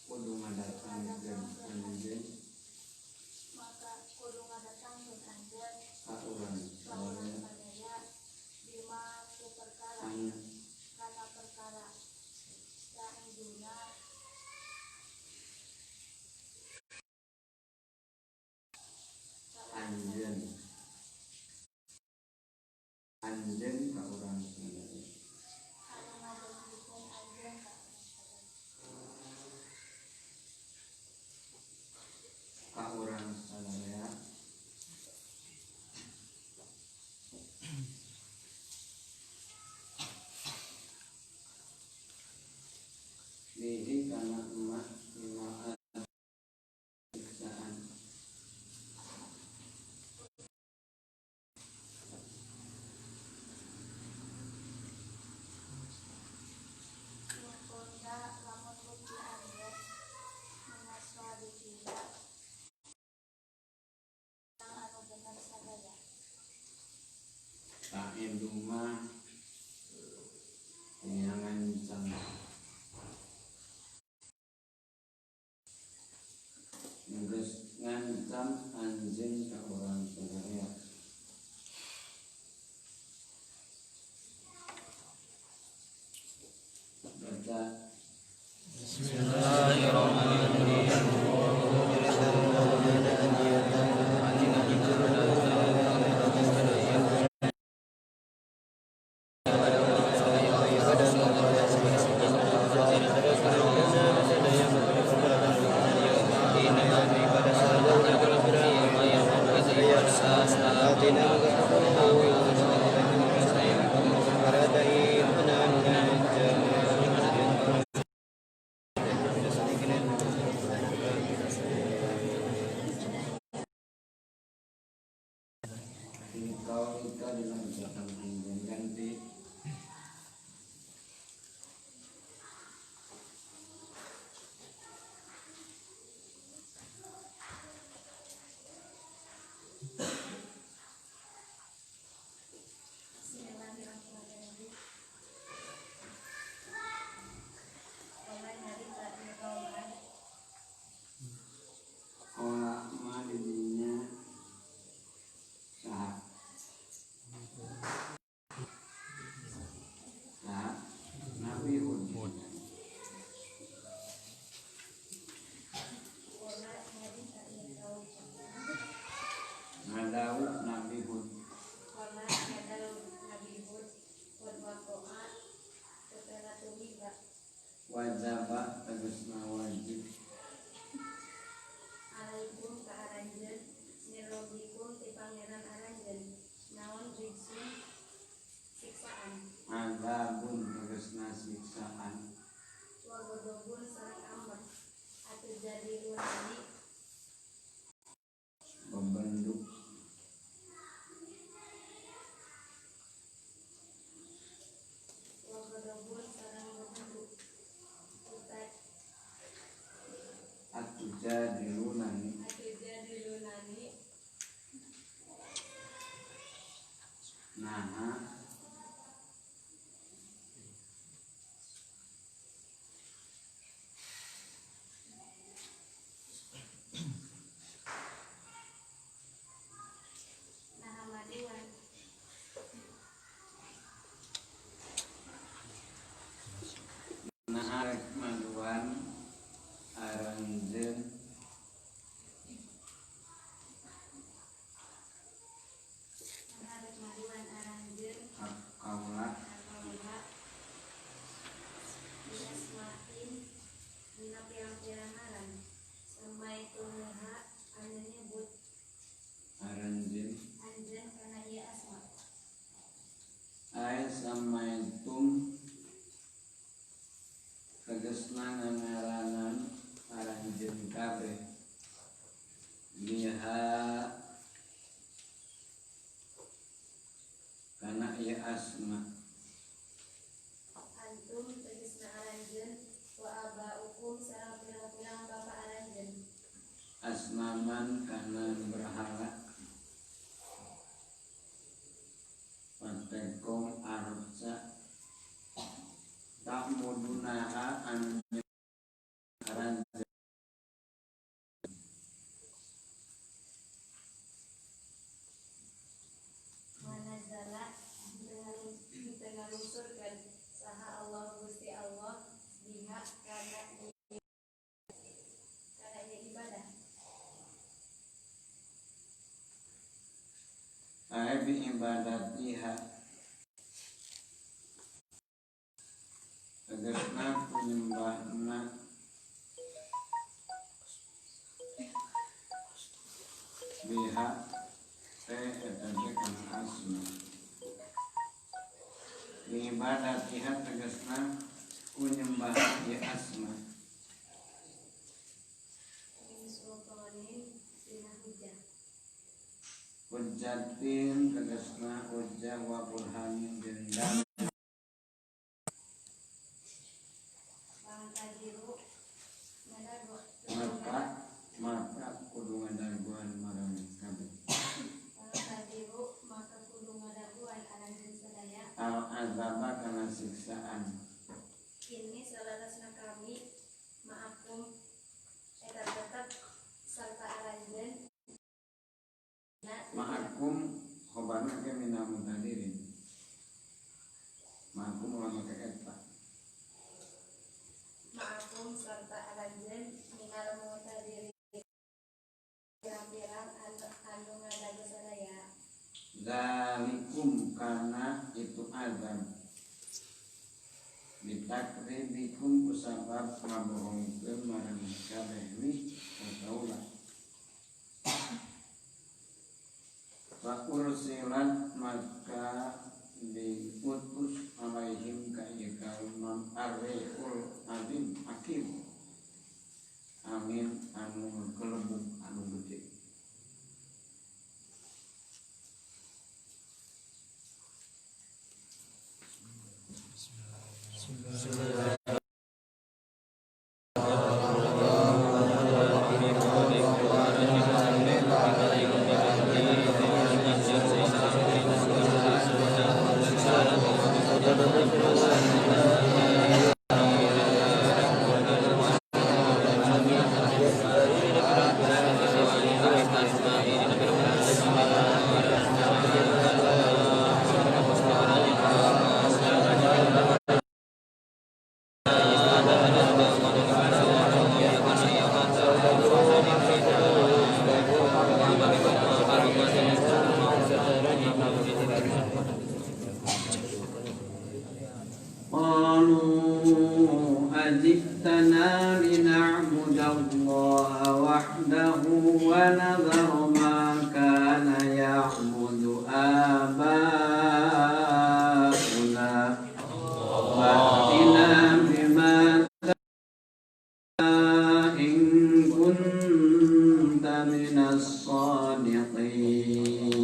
kudu ngadatang anjeun maka kudu ngadatangkeun anjeun ka urang sadaya bima ku perkara kana perkara saengduna anjeun ka urang sadaya anu ngajanjikeun anjeun ka urang sadaya lihi kana emak imaan siksaan Konda lamun bukti anjeun menaswa dikira anu bener sadaya ka indung yang ngancam geus ngancam anjeun ka urang sadaya baca kau ika dalam ucapan anjeun ganti Bismillahirrahmanirrahim. Mulai nyarita di kauman kola ma didinya saha Nabi Hud kola nyarita di kauman ngadawu Nabi Hud kola nyadal Nabi Hud wal waqa'a setelah tumiba wajaba tegasna wajib alaikum ka aranjeun nirobbikum ti pangeran aranjeun naon rizqun siksaan adabun tegasna siksaan wa ghadabun sareng amr atu jadi lunani pembentuk wa ghadabun sareng bebendu utai atujadilunani atu jadi lunani naha naha maduan naha rek maduan aranjeun naha rek maduan aranjeun kaula akaula biasmain dina pirang-pirang ngaran sampai tumuha anu nyebut aranjeun anjeun kana ieu asma ay samaitum tegasna ngangaranan aranjeun kabeh liha kana ieu asma antum tegasna aranjeun wa abaukum sareng pirang-pirang bapa aranjeun asnaman kana berhala patekom arca tak mudunaha anu aranjeun karena ini ibadah. Bi ibadatiha tegasna penyembahna biha eta kana asma bi ibadatiha tegasna penyembah ya asma Ini sultanin bina hujah. hujjatin tegasna hujjah wa burhanin jeung Pangkadiru ngadago maka kudu ngadarguan marang kabeh Pangkadiru maka kudu ngadaguan aranjeun sadaya. al azaba kana siksaan Ini salatasna kami ma'akum eta tetep sarta aranjeun ma'akum khobarna ke minal mutadirin ma'akum ulama ke eta ma'akum sarta aranjeun minal mu'tadirin pirang-pirang anu ngadagu sadaya. zalikum kana itu azab ditakribikum kusabab ngabohongkeun marang kabeh wi kaulah wa ursilat maka diutus alaihim ka ieu kaum non arihul azim hakim amin anu kelebuk anu gede. ajibtana lina'budallaha wahdahu wa nadhara ma kana ya'budu aba'una fa'tina bima in kunta minas sadiqin.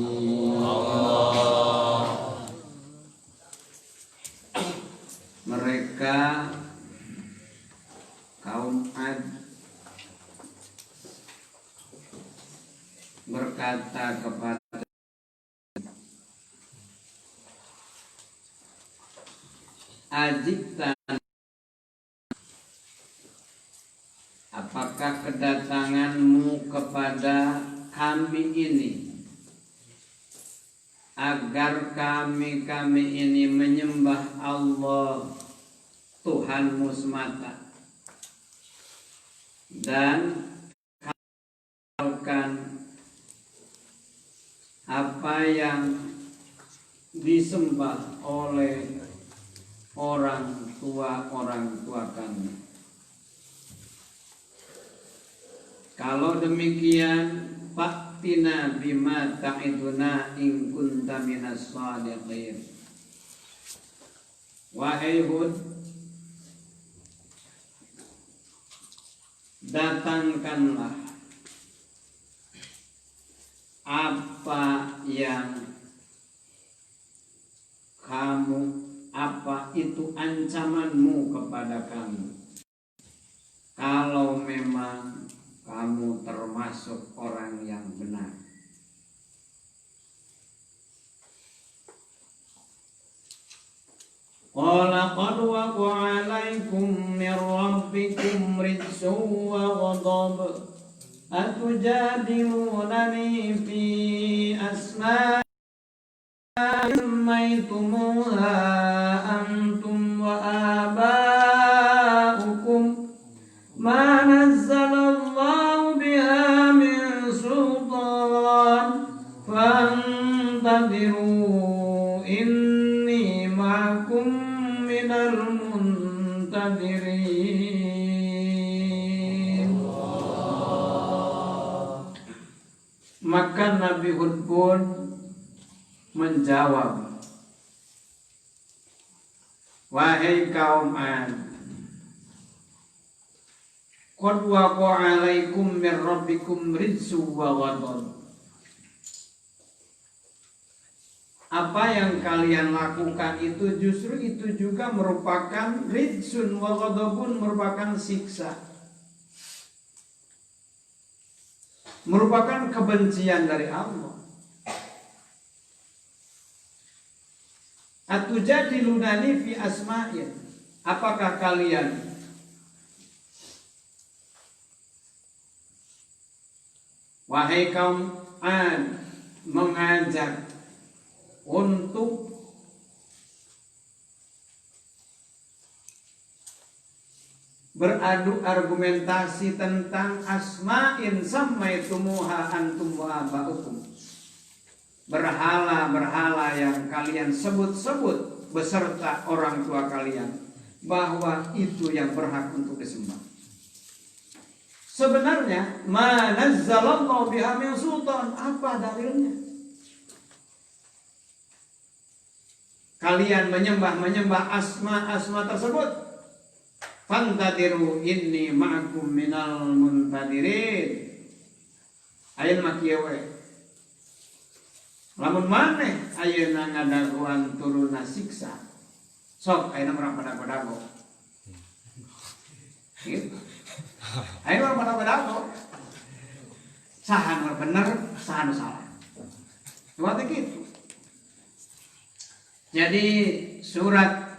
Mereka kaum Ad berkata kepada Ajibta, apakah kedatanganmu kepada kami ini agar kami ini menyembah Allah Tuhanmu semata dan menghalalkan apa yang disembah oleh orang tua kami. Kalau demikian, faktina bima ta'iduna in kunta minas shadiqin. Wahai Hud, datangkanlah apa itu ancamanmu kepada kami, kalau memang kamu termasuk orang yang benar. Qala qad waqa'a 'alaikum min rabbikum rijsun wa ghadab atujadilunani fi asma'in sammaytumuha antum wa aba'ukum ما نزل الله بها من سلطان فانتظروا إني معكم من المنتظرين. Maka Nabi Hud pun menjawab, wahai kaum Ad, qad waqa'a 'alaikum min rabbikum rijsun wa ghadab. Apa yang kalian lakukan itu justru itu juga merupakan rijsun wa ghadabun, merupakan siksa, merupakan kebencian dari Allah. Atujadilunani fi asma'in, apakah kalian wahai kaum Ad mengajak untuk beradu argumentasi tentang asma'in sammaitumuha antum wa aba'ukum, berhala-berhala yang kalian sebut-sebut beserta orang tua kalian, bahwa itu yang berhak untuk disembah. Sebenarnya ma nazzalallahu biha min sultan, apa dalilnya? Kalian menyembah asma tersebut. Fantadiru inni ma'akum minal muntadirin. Ayeuna mah kieu we. Lamun maneh ayeuna ngadaguan turuna siksa, sok ayeuna mah pada-padago. Gitu. Ayeuna mah pada-padago. Saha nu bener, saha nu salah. Cuma gitu. Jadi surat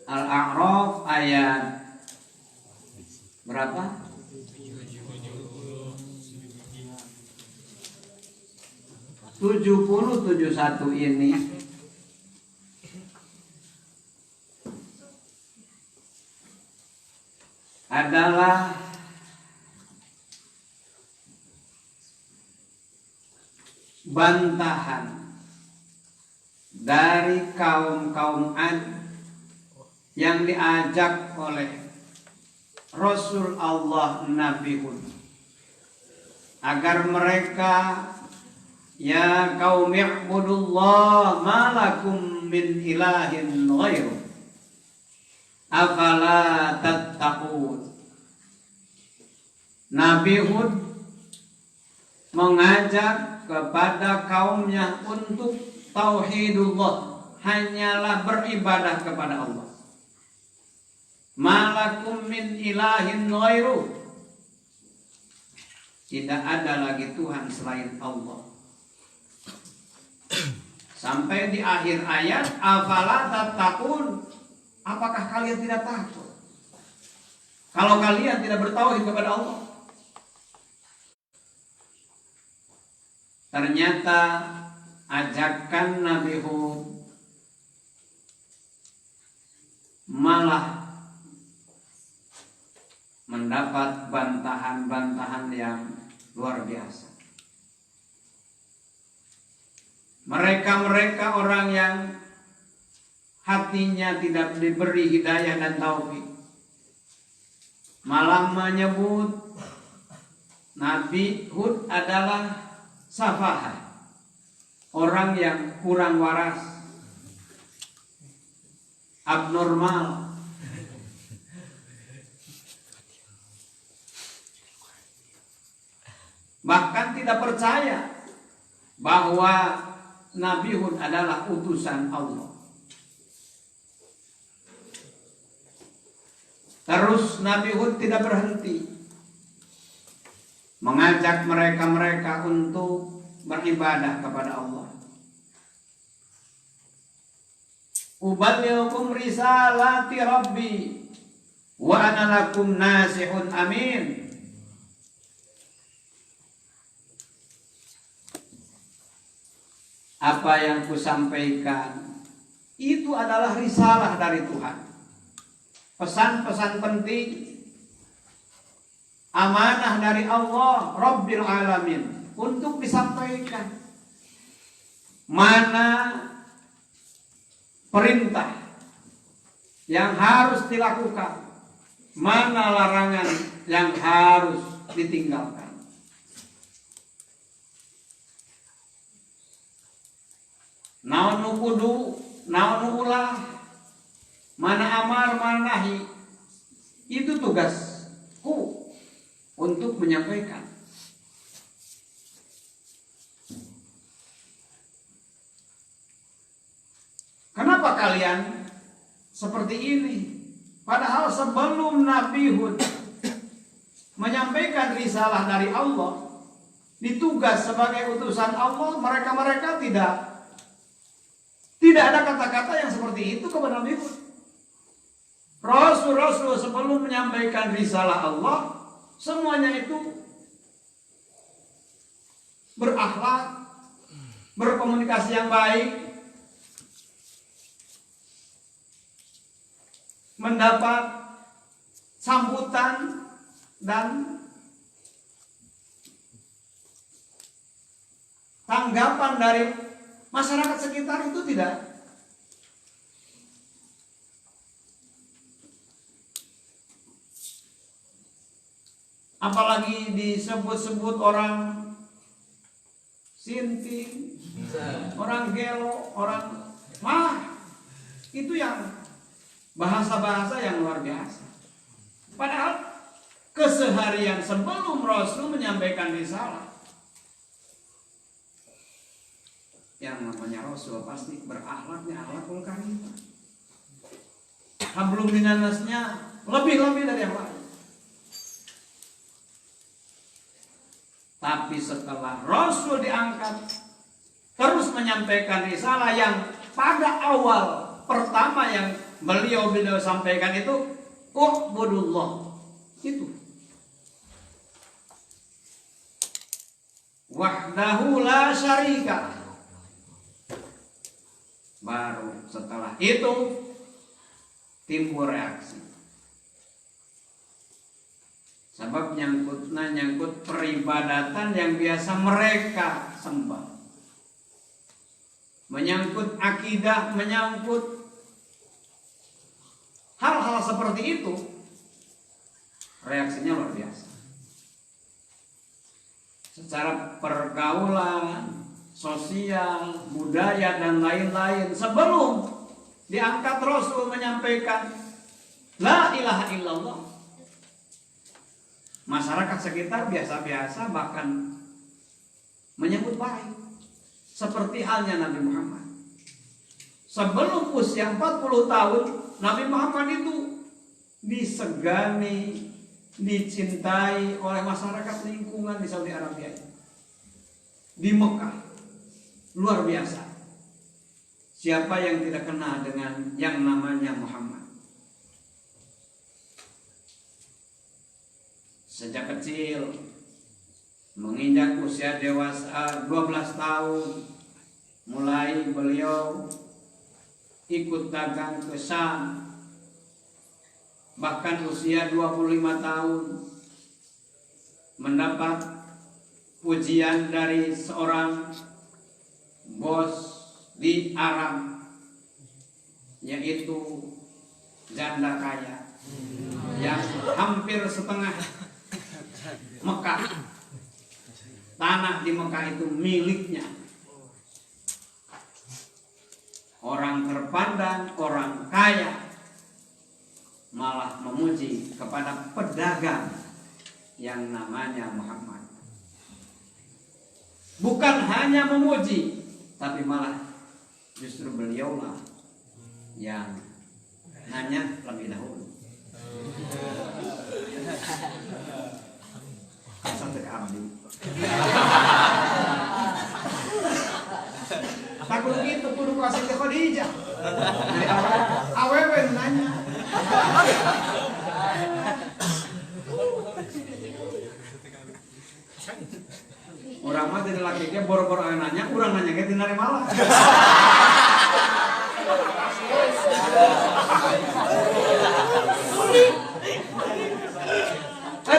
Al-A'raf ayat berapa? 70-71 ini adalah bantahan dari kaum Ad yang diajak oleh Rasul Allah Nabi Hud agar mereka, ya kaum i'budullah ma lakum min ilahin ghairu afala tattaqun. Nabi Hud mengajak kepada kaumnya untuk tauhidullah, hanyalah beribadah kepada Allah. Malakum min ilahin ghairu, tidak ada lagi Tuhan selain Allah. Sampai di akhir ayat, afala tattaqun, apakah kalian tidak takut kalau kalian tidak bertauhid kepada Allah? Ternyata ajakan Nabi Hud malah mendapat bantahan-bantahan yang luar biasa. Mereka orang yang hatinya tidak diberi hidayah dan taufik malah menyebut Nabi Hud adalah safahah, orang yang kurang waras, abnormal. Bahkan tidak percaya bahwa Nabi Hud adalah utusan Allah. Terus Nabi Hud tidak berhenti mengajak mereka untuk beribadah kepada Allah. Uballighukum risalati Rabbi wa ana lakum nasihun amin. Apa yang kusampaikan itu adalah risalah dari Tuhan, pesan-pesan penting amanah dari Allah Rabbil Alamin untuk disampaikan. Mana perintah yang harus dilakukan, mana larangan yang harus ditinggalkan. Naon nu kudu, naon nu ulah, mana amar, mana nahi. Itu tugasku untuk menyampaikan. Kenapa kalian seperti ini? Padahal sebelum Nabi Hud menyampaikan risalah dari Allah, ditugas sebagai utusan Allah, mereka tidak ada kata-kata yang seperti itu kepada Nabi Hud. Rasul-rasul sebelum menyampaikan risalah Allah, semuanya itu berakhlak, berkomunikasi yang baik, mendapat sambutan dan tanggapan dari masyarakat sekitar itu tidak. Apalagi disebut-sebut orang sinting, orang gelo, orang itu yang bahasa-bahasa yang luar biasa. Padahal keseharian sebelum Rasul menyampaikan risalah, yang namanya Rasul pasti berakhlaknya akhlakul karimah. Hablum minannasnya lebih-lebih dari yang lain. Tapi setelah Rasul diangkat, terus menyampaikan risalah yang pada awal pertama yang beliau sampaikan itu u'budullah, itu wahdahu la syarika. Baru setelah itu timbul reaksi. Sebab nyangkut peribadatan yang biasa mereka sembah, menyangkut akidah, menyangkut hal-hal seperti itu, reaksinya luar biasa. Secara pergaulan, sosial, budaya, dan lain-lain, sebelum diangkat Rasul menyampaikan la ilaha illallah, masyarakat sekitar biasa-biasa, bahkan menyebut baik. Seperti halnya Nabi Muhammad. Sebelum usia 40 tahun, Nabi Muhammad itu disegani, dicintai oleh masyarakat lingkungan di Saudi Arabia, di Mekah. Luar biasa. Siapa yang tidak kenal dengan yang namanya Muhammad? Sejak kecil, menginjak usia dewasa 12 tahun, mulai beliau ikut dagang ke Syam. Bahkan usia 25 tahun mendapat pujian dari seorang bos di Arab, yaitu janda kaya yang hampir setengah Mekah, tanah di Mekah itu miliknya. Orang terpandang, orang kaya, malah memuji kepada pedagang yang namanya Muhammad. Bukan hanya memuji, tapi malah justru beliaulah yang nanya lebih dahulu. Sampai ke abdi. Takut gitu, kudu kasih ke Khadijah. Dari awal, awewe nanya. Orang mah tidak laki-laki boro-boro nanya, orang nanya ke tinari malah.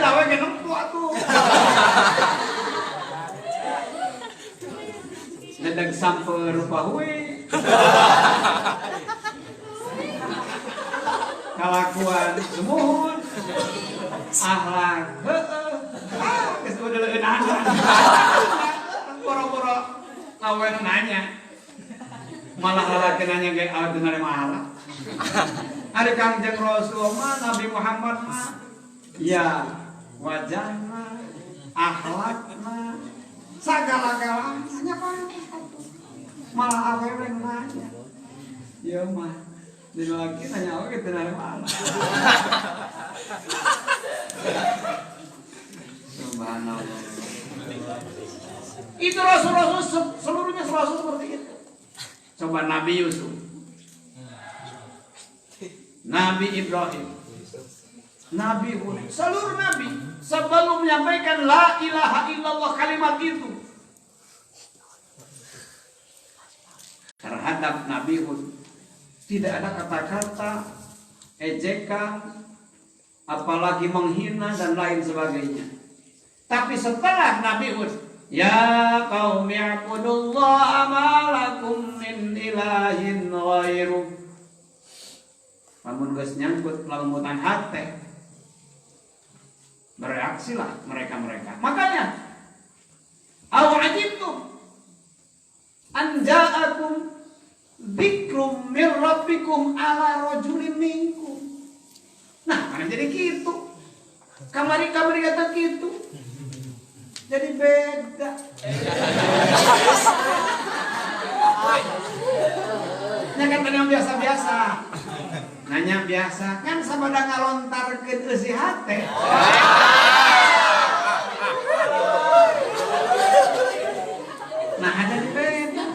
Awe ke nemplok. sampai rupa we. Kalakuan semuhun. Akhlak geus udah anak. Boro-boro ngawen nanya. Malah lalaki nanya ge adu nare mahala. Ari Kangjeng Rasul mah Nabi Muhammad mah ya wajahna, akhlakna, segala-galanya malah awewe nanya. Ya mah di laki nanya oke teu nare mahala. Subhanallah. Itu Rasul-Rasul seluruhnya Rasul seperti itu. Coba Nabi Yusuf, Nabi Ibrahim, Nabi Hud, seluruh Nabi sebelum menyampaikan la ilaha illallah kalimat itu terhadap Nabi Hud tidak ada kata-kata ejekan, apalagi menghina dan lain sebagainya. Tapi setelah Nabi Hud, ya qaumi ibudullaha ma lakum min ilahin ghairuh. Lamun geus nyangkut lembutan hati, bereaksilah mereka-mereka. Makanya aw ajibtum an ja'akum dzikrum mir rabbikum ala rajulin minkum. Nah, kan jadi gitu. Kamari kata gitu. Jadi beda. Nanya kan yang biasa-biasa. Nanya biasa kan sabada ngalontarkeun eusi hate. Nah, ada di beda.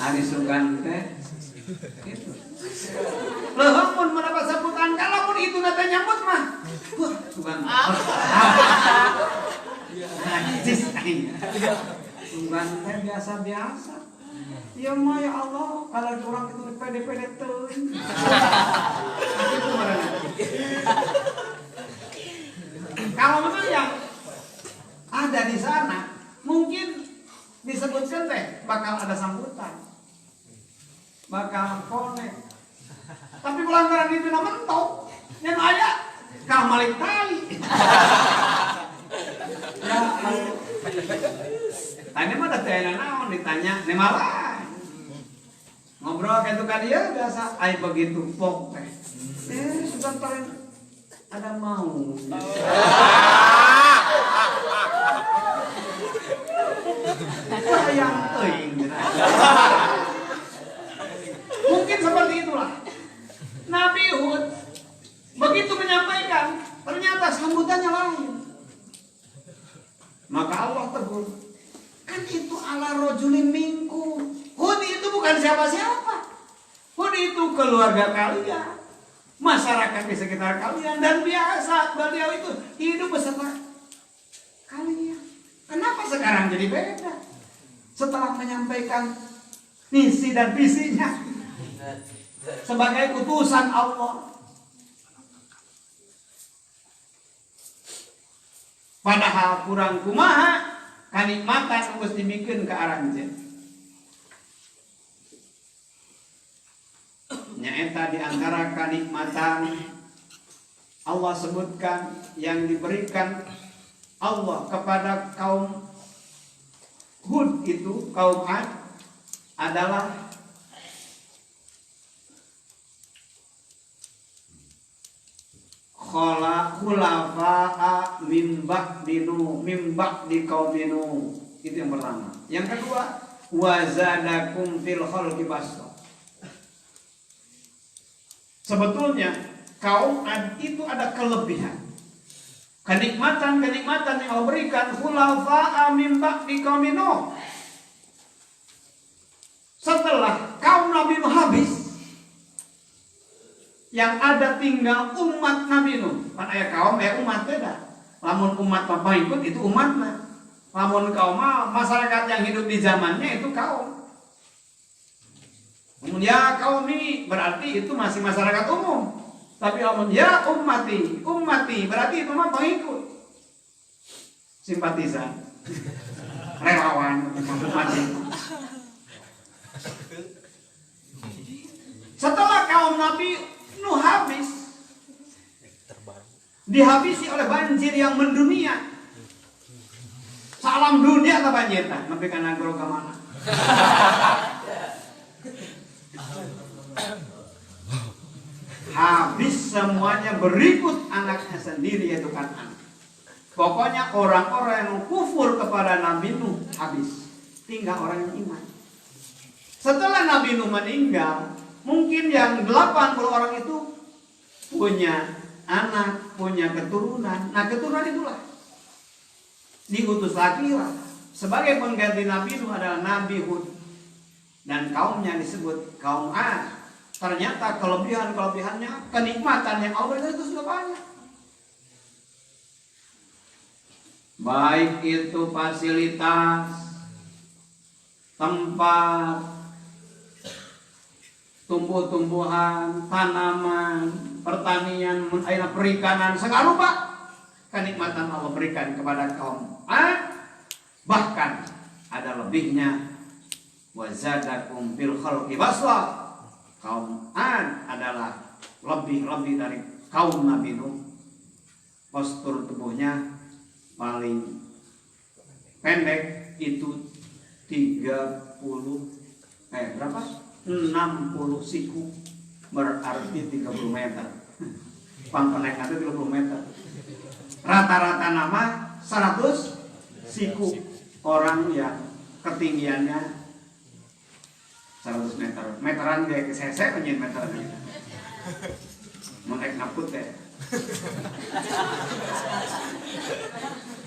Ari Sugan teh gitu. Leuheung mun mendapat sambutan kalaupun itu nate nyambut mah. Wah, Sugan. Najis aing. Sugan teh biasa-biasa. Ya mah ya Allah, kalau orang itu pede-pede teuing. Itu marana. Kalau memang yang ada di sana, mungkin disebutkan teh bakal ada sambutan. Bakal konek. Tapi pelanggaran itu mentok, yang aya kah malik tali. Ya, tanya mah ada tanya naon ditanya, nemalah. Ngobrol kayak itu kan dia biasa, ay begitu pok teh. Sebentar ada mau. Sayang teuing. Mungkin seperti itulah. Nabi Hud begitu menyampaikan, ternyata sambutannya lain. Maka Allah tegur, kan itu ala rajulin minkum. Hud itu bukan siapa-siapa. Hud itu keluarga kalian, masyarakat di sekitar kalian, dan biasa beliau itu hidup beserta kalian. Kenapa sekarang jadi beda? Setelah menyampaikan misi dan visinya sebagai utusan Allah. Padahal kurang kumaha kanikmatan geus dimikeun ka aranjeun. Nyaeta di antara kanikmatan Allah sebutkan yang diberikan Allah kepada kaum Hud itu, kaum Ad adalah khulafa'a min ba'di qauminu. Itu yang pertama. Yang kedua, wazadakum fil khalqi basta. Sebetulnya kaum Ad itu ada kelebihan. Kenikmatan-kenikmatan yang Allah berikan, khulafa'a min ba'di qauminu. Setelah kaum Nabi Nuh habis, yang ada tinggal umat Nabi Nuh. Kan aya kaum umat beda. Lamun umat apa ikut itu umatna. Lamun kaum masyarakat yang hidup di zamannya itu kaum. Namun ya kaum ini berarti itu masih masyarakat umum. Tapi lamun ya ummati berarti itu mah pengikut. Simpatisan. relawan mati. Setelah kaum Nabi Nuh habis, dihabisi oleh banjir yang mendunia. Salam dunia tak banjir tak, tapi karena guru ke mana? Habis semuanya, berikut anaknya sendiri yaitu Kan'an. Pokoknya orang-orang yang kufur kepada Nabi Nuh habis, tinggal orang yang iman. Setelah Nabi Nuh meninggal, mungkin yang 80 orang itu punya anak, punya keturunan. Nah, keturunan itulah diutus lagi lah sebagai pengganti Nabi Nuh adalah Nabi Hud, dan kaumnya disebut kaum Ad. Ternyata kelebihannya, kenikmatan yang Allah itu sudah banyak. Baik itu fasilitas, tempat, tumbuh-tumbuhan, tanaman, pertanian, perikanan, segala rupa kenikmatan Allah berikan kepada kaum Ad. Bahkan ada lebihnya, wazadakum fil khalqi basla. Kaum Ad adalah lebih dari kaum Nabi Nuh. Postur tubuhnya paling pendek itu 60 siku, berarti 30 meter. Pangpenek itu 30 meter. Rata-rata nama 100 siku. Orang yang ketinggiannya 100 meter. Meteran kayak saya pengen meteran. Mau naik naput ya.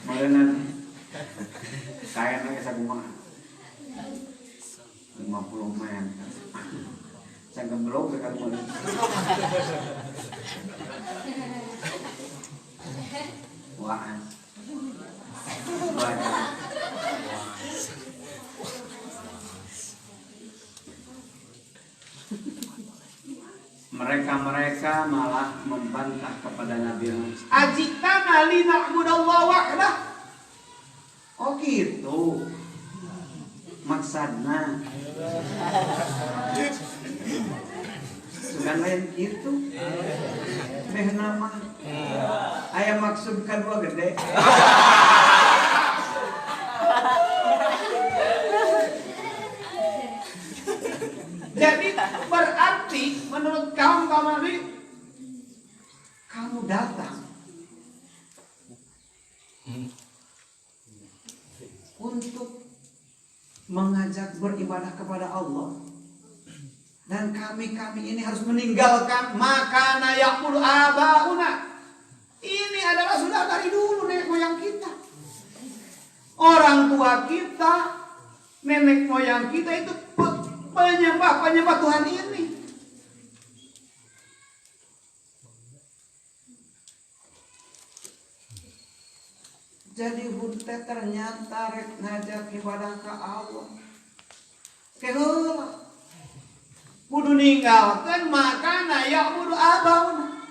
Malenan kayaknya saya bunga 50 meter. Saya gemblok dekat mulai. Wah. Mereka malah membantah kepada Nabi Muhammad. Ajitana lina'budallaha wahdah. Oh gitu maksudnya. Sudah lain gitu. Beh nama. Aya maksud kedua gede. Jadi berarti menurut kaum Nabi, kamu datang untuk mengajak beribadah kepada Allah, dan kami ini harus meninggalkan makana ya'kulu abauna. Ini adalah sudah dari dulu nenek moyang kita, orang tua kita, nenek moyang kita itu penyembah Tuhan ini. Jadi hunte ternyata rek ngajak ibadah ke Allah. Keheula. Kudu ninggalkeun makana ya kudu abauna.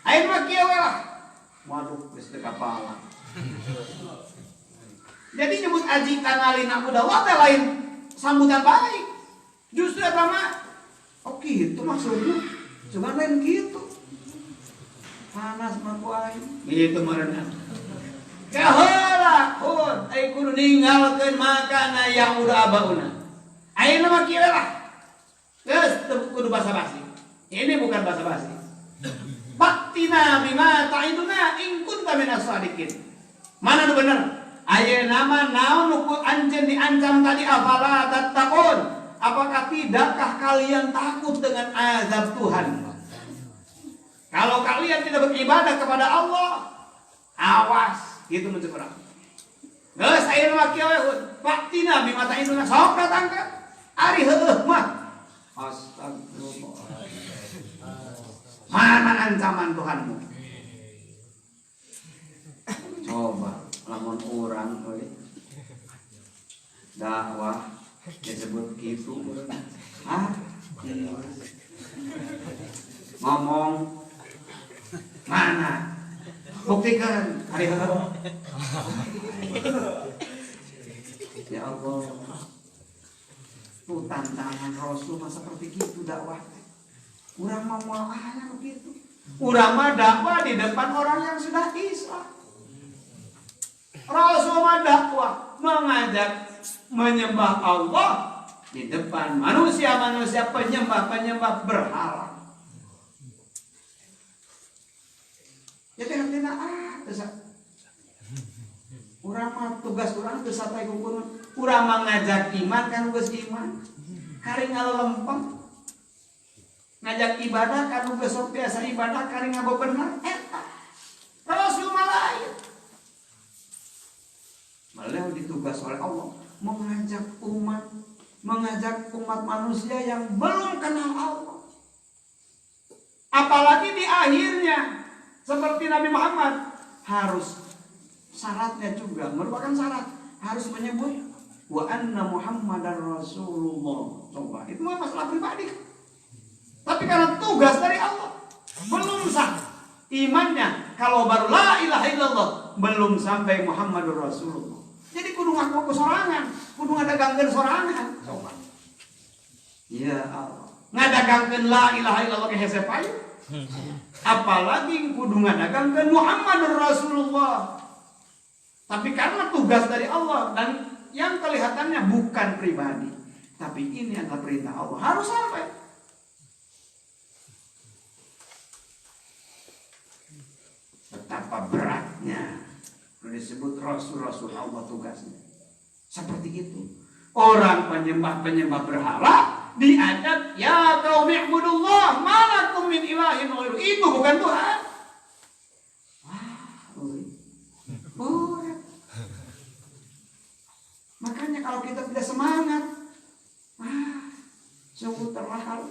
Ayeuna mah kieu lah. Waduh, geus teu kapala. Jadi nyebut aji kanalina kudawa teh lain sambutan baik. Justru apa mah? Oh gitu maksudnya. Cuma lain gitu. Panas mah kuai. Gitu marana. Kaheula hud ai kudu ninggalkeun makana yang udah abauna. Ayeuna mah kieu lah. Geus teu kudu basa-basi. Ini bukan basa-basi. Faktina bima ta'iduna in kunta minas shadiqin. Mana nu bener? Ayeuna mah naon nu anjeun diancam tadi afala tattaqun? Apakah tidakkah kalian takut dengan azab Tuhan? Kalau kalian tidak beribadah kepada Allah, awas. Gitu mencekurang. Geus ayeuna mah kieu we faktina bima ta'iduna sok datangkeun. Ari heueuh mah. Astagfirullah. Mana ancaman Tuhanmu? Coba lamun urang euy dakwah disebut gitu. Ngomong mana? Buktikan hari Ya Allah, tuh tantangan Rasul mah seperti itu dakwah. Urang mau mualahnya begitu. Urang mah dakwah di depan orang yang sudah Islam. Rasul mah dakwah mengajak menyembah Allah di depan manusia-manusia penyembah-penyembah berhala. Jadi artinya urang mah tugas urang teu satay kukurun. Urang mah ngajak iman kan geus iman. Kari ngalempeng. Ngajak ibadah kan geus sok biasa ibadah kari ngabebener eta. Rasul mah lain. Beliau ditugas oleh Allah mengajak umat manusia yang belum kenal Allah. Apalagi di akhirnya seperti Nabi Muhammad harus syaratnya juga merupakan syarat harus menyebut wa anna Muhammadar Rasulullah. Coba itu mah masalah pribadi. Tapi karena tugas dari Allah belum sah imannya kalau baru la ilaha illallah belum sampai Muhammadur Rasulullah. Jadi kudu ngaku sorangan, kudu ngadagangkeun sorangan. Coba. Ya Allah. Ngadagangkeun la ilaha illallah ke hese payu. Apalagi kudu ngadagangkeun Muhammadur Rasulullah. Tapi karena tugas dari Allah dan yang kelihatannya bukan pribadi, tapi ini adalah perintah Allah harus sampai. Betapa beratnya disebut Rasul Allah tugasnya. Seperti itu. Orang penyembah berhala diajak ya qaumi ibudullah malakum min ilahin ghairu. Itu bukan Tuhan. Wah, makanya kalau kita tidak semangat, sungguh terlalu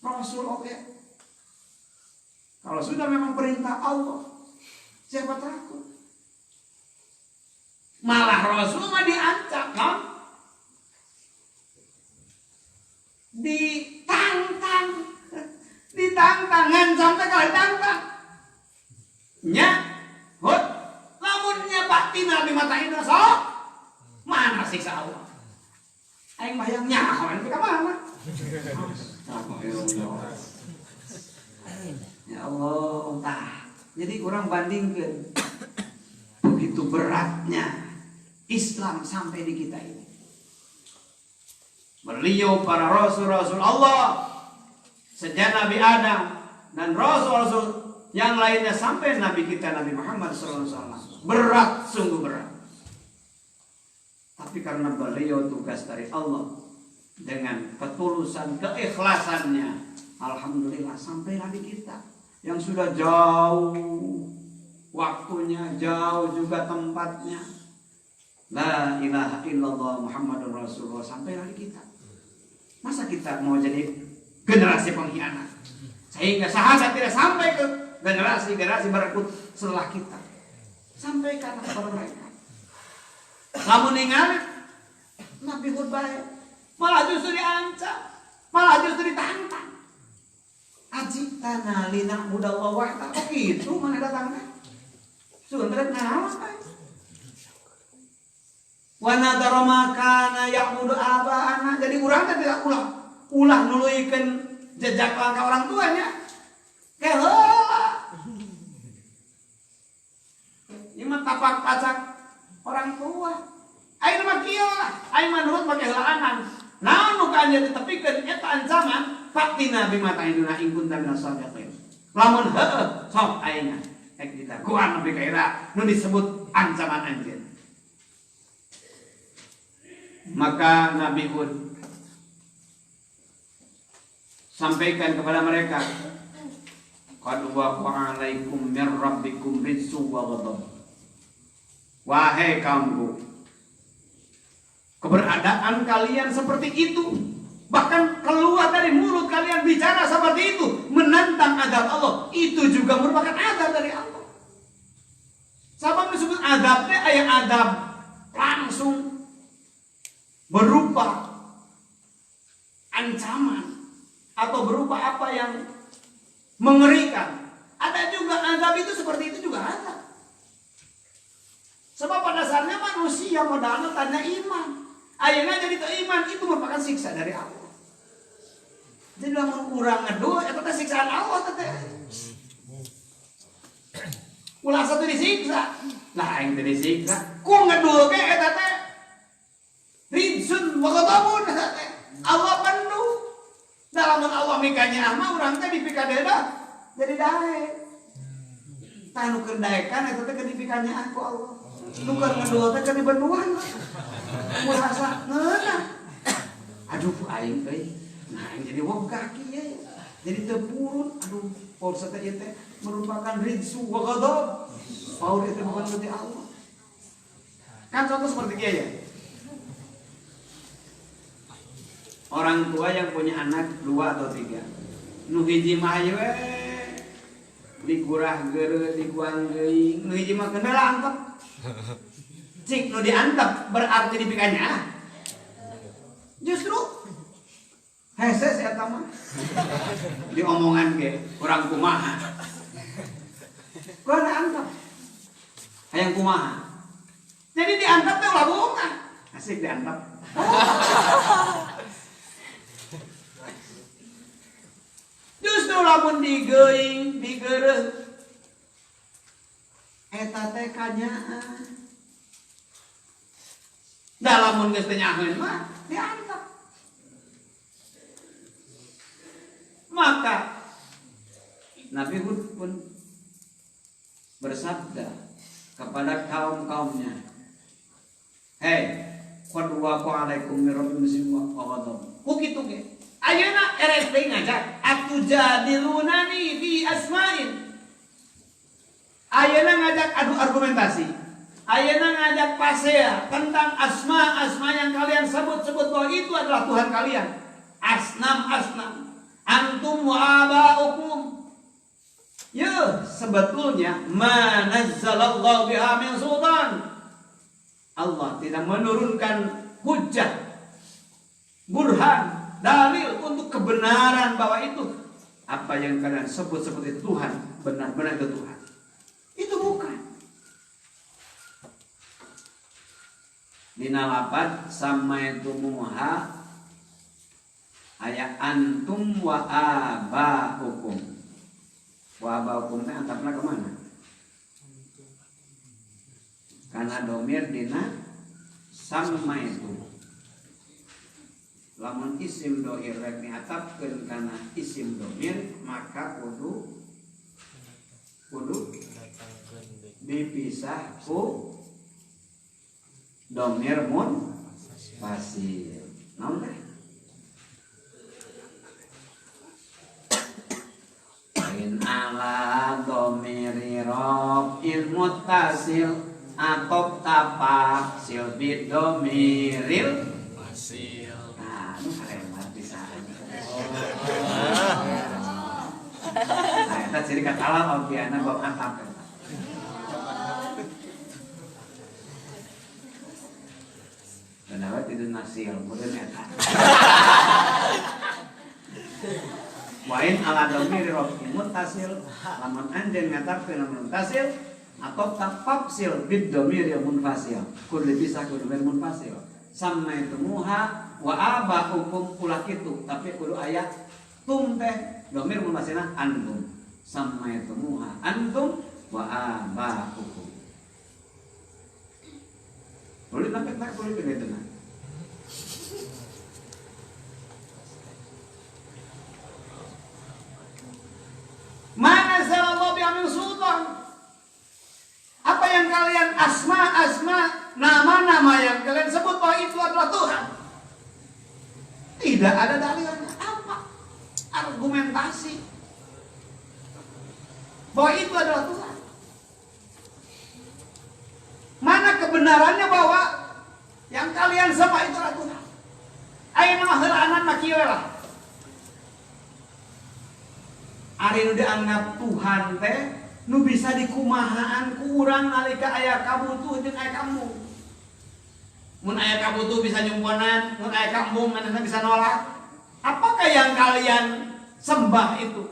Rasul oke. Kalau sudah memang perintah Allah, siapa takut? Malah Rasul mah diancam, kan? Ditantang, ngancam teh kalau ditantang. Nya, hot, lamunnya batina di mata indra sok. Mana siksa Allah? Aing bayang nyahoan ke mana? Ya Allah, tah. Jadi kurang bandingkan begitu beratnya Islam sampai di kita ini. Beliau para rasul-rasul Allah sejak Nabi Adam dan rasul-rasul yang lainnya sampai Nabi kita Nabi Muhammad SAW. Berat, sungguh berat. Tapi karena beliau tugas dari Allah dengan ketulusan, keikhlasannya, alhamdulillah sampailah di kita yang sudah jauh waktunya, jauh juga tempatnya. La ilaha illallah Muhammadur Rasulullah sampailah di kita. Masa kita mau jadi generasi pengkhianat sehingga sahabat tidak sampai ke generasi berikut setelah kita? Sampaikan kepada mereka. Namun ingat Nabi Hud baik, malah justru diancam, malah justru ditantang. Aji tanah lina muda wawah tak begitu mana datangnya? Sebenarnya nawas kan? Wana daromaka yang muda apa anak jadi urang kan tidak ulah nuluikan jejak langkah orang tuanya. Keheula. Ini mah tapak pacak orang tua. Aing mah kieu lah, aing mah nurut make heulaanan. Naon nu ka anja ditepikeun eta ancaman, faktina bima ta'iduna in kunta minas shadiqin. Lamun heueuh, sok aing ek ditakuan nepi ka eta nu disebut ancaman anjeun. Maka Nabi Hud sampaikan kepada mereka, qad waqa'a 'alaikum mir rabbikum rizqun wa ghadab. Wahai kaumku, keberadaan kalian seperti itu, bahkan keluar dari mulut kalian bicara seperti itu, menantang azab Allah, itu juga merupakan azab dari Allah. Sabab disebut azabnya aya azab langsung berupa ancaman atau berupa apa yang mengerikan. Ada juga azab itu seperti itu juga ada. Sebab pada dasarnya manusia modalnya tanda iman. Ayeuna jadi teu iman itu merupakan siksa dari Allah. Jadi lamun urang ngadu eta teh siksaan Allah teh. Ulah satu disiksa. Lah aing teh disiksa. Ku ngadu ge eta teh ridsun wa ghadabun eta teh. Allah penuh. Dalam Allah mikanya mah urang teh dipikadeda jadi dae. Tanu keur daekan eta teh kedipikanya aku Allah. Nu keur ngadu teh keur dibenuan. Merasa ngeunah. Aduh aing teh. Nah, aing jadi wegah kieu ya. Jadi teu purun. Aduh, paur teh ieu teh merupakan ridsu wa ghadab. Paur itu bukan berarti Allah. Kan contoh seperti kieu ya. Orang tua yang punya anak 2 atau 3. Nu hiji mah ye we digurah geureuh, dikuang geuing. Nu hiji mah kendala antep. Cik nu diantep berarti dipikanya. Justru heses eta mah. Diomongan ge urang kumaha. Kurang antep. Hayang kumaha. Jadi diantep teh ulah bunga. Asik diantep. Justru lamun digeuing, digeureuh. Eta teh kanyaan. Da lamun geus teu nyaheun mah diantep. Maka Nabi Hud pun bersabda kepada kaum-kaumnya, "Hei, qad waqa'alaikum min rabbikum wa ghadab." Ku kitu ge. Ayeuna RSP ngajak atujadilunani fi asma'in. Ayeuna ngajak adu argumentasi. Ayeuna ngajak pasea tentang asma yang kalian sebut-sebut bahwa itu adalah Tuhan kalian. Asnam. Antum wa aba'ukum. Ya, sebetulnya manazzalallahu biha min sultan. Allah tidak menurunkan hujjah, burhan, dalil untuk kebenaran bahwa itu apa yang kalian sebut seperti Tuhan benar-benar itu Tuhan. Itu bukan. Dina lapat samaitumuha aya antum wa aba'ukum. Wa aba'ukum teh antapna ke mana? Karena domir dina samaitu. Lamun isim dohir rek diatapkeun kana isim domir maka kudu dipisah ku domir munfasil. Naon teh? In ala domiri raf'il muttasil atau tapak sil bidomiril fasil. Nah, nu karemat pisan. Nah, eta ciri katalah obiana bab atap. Kenapa tidak nasil? Kemudian eta. Wain ala domiri raf'il muttasil lamun anjeun ngatapkeun muttasil atau tafsil bid domir munfasil kudu bisa kudu munfasil samaitumuha wa aba'ukum ulah kitu tapi kudu aya tum teh domir munfasilna antum samaitumuha antum wa aba'ukum boleh nampak tak boleh begitu nah. Mana sallallahu bi amin sultan. Apa yang kalian asma, nama-nama yang kalian sebut bahwa itu adalah Tuhan. Tidak ada dalilnya. Apa? Argumentasi bahwa itu adalah Tuhan. Mana kebenarannya bahwa yang kalian sembah itu adalah Tuhan? Ayo nama heulaanan mah kieu lah. Ari nu dianggap Tuhan teh nu bisa dikumahaan ku urang nalika aya kabutuh jeung aya kamu. Mun aya kabutuh bisa nyumponan, mun aya kamu manehna bisa nolak. Apakah yang kalian sembah itu?